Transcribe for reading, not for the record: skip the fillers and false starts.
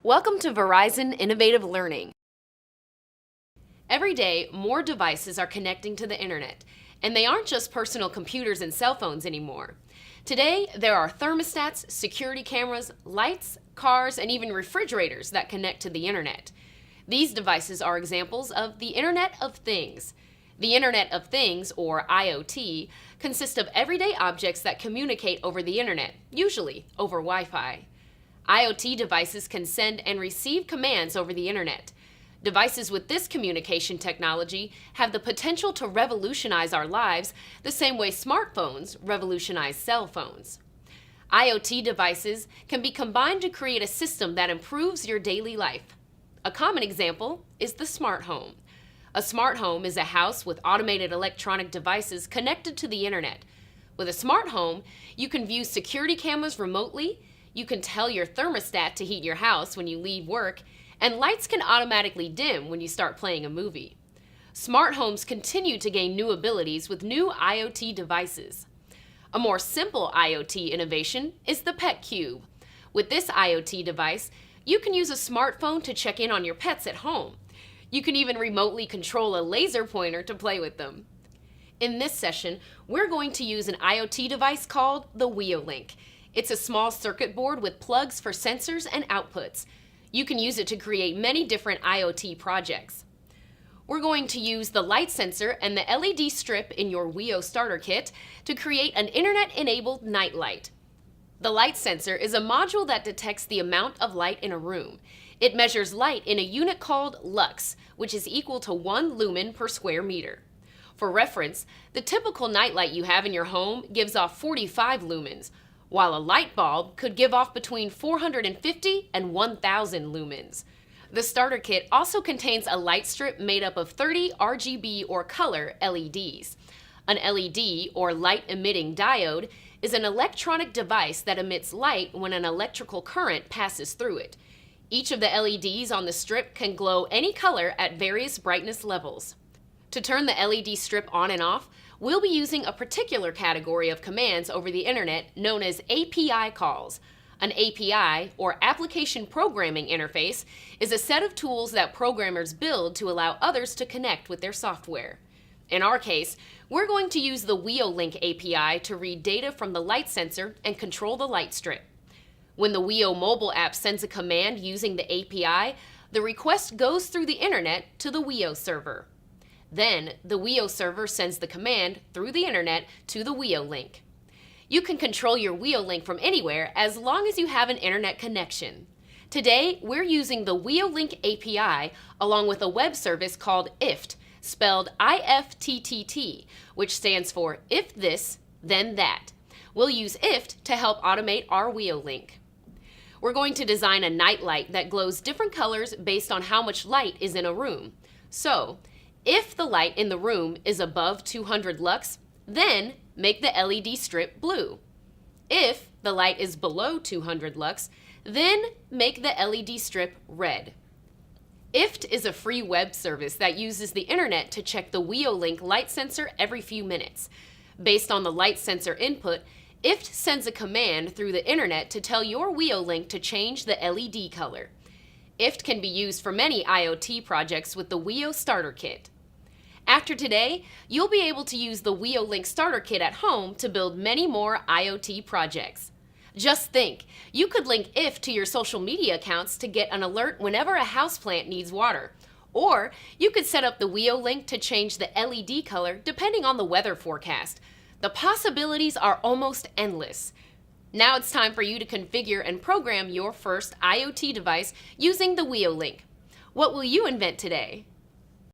Welcome to Verizon Innovative Learning. Every day, more devices are connecting to the internet, and they aren't just personal computers and cell phones anymore. Today, there are thermostats, security cameras, lights, cars, and even refrigerators that connect to the internet. These devices are examples of the Internet of Things. The Internet of Things, or IoT, consists of everyday objects that communicate over the internet, usually over Wi-Fi. IoT devices can send and receive commands over the internet. Devices with this communication technology have the potential to revolutionize our lives the same way smartphones revolutionize cell phones. IoT devices can be combined to create a system that improves your daily life. A common example is the smart home. A smart home is a house with automated electronic devices connected to the internet. With a smart home, you can view security cameras remotely. You can tell your thermostat to heat your house when you leave work, and lights can automatically dim when you start playing a movie. Smart homes continue to gain new abilities with new IoT devices. A more simple IoT innovation is the Pet Cube. With this IoT device, you can use a smartphone to check in on your pets at home. You can even remotely control a laser pointer to play with them. In this session, we're going to use an IoT device called the WIOLINK. It's a small circuit board with plugs for sensors and outputs. You can use it to create many different IoT projects. We're going to use the light sensor and the LED strip in your WIO starter kit to create an internet-enabled night light. The light sensor is a module that detects the amount of light in a room. It measures light in a unit called lux, which is equal to 1 lumen per square meter. For reference, the typical nightlight you have in your home gives off 45 lumens, while a light bulb could give off between 450 and 1,000 lumens. The starter kit also contains a light strip made up of 30 RGB or color LEDs. An LED, or light-emitting diode, is an electronic device that emits light when an electrical current passes through it. Each of the LEDs on the strip can glow any color at various brightness levels. To turn the LED strip on and off, we'll be using a particular category of commands over the internet known as API calls. An API, or Application Programming Interface, is a set of tools that programmers build to allow others to connect with their software. In our case, we're going to use the WIOLINK API to read data from the light sensor and control the light strip. When the WIO mobile app sends a command using the API, the request goes through the internet to the WIO server. Then, the WIO server sends the command through the internet to the WIOLINK. You can control your WIOLINK from anywhere as long as you have an internet connection. Today, we're using the WIOLINK API along with a web service called IFTTT, spelled IFTTT, which stands for If This, Then That. We'll use IFTTT to help automate our WIOLINK. We're going to design a night light that glows different colors based on how much light is in a room. So, if the light in the room is above 200 lux, then make the LED strip blue. If the light is below 200 lux, then make the LED strip red. IFTTT is a free web service that uses the internet to check the WIOLINK light sensor every few minutes. Based on the light sensor input, IFTTT sends a command through the internet to tell your WIOLINK to change the LED color. IFTTT can be used for many IoT projects with the WIO Starter Kit. After today, you'll be able to use the WIOLINK Starter Kit at home to build many more IoT projects. Just think, you could link IFTTT to your social media accounts to get an alert whenever a houseplant needs water. Or you could set up the WIOLINK to change the LED color depending on the weather forecast. The possibilities are almost endless. Now it's time for you to configure and program your first IoT device using the WIOLINK. What will you invent today?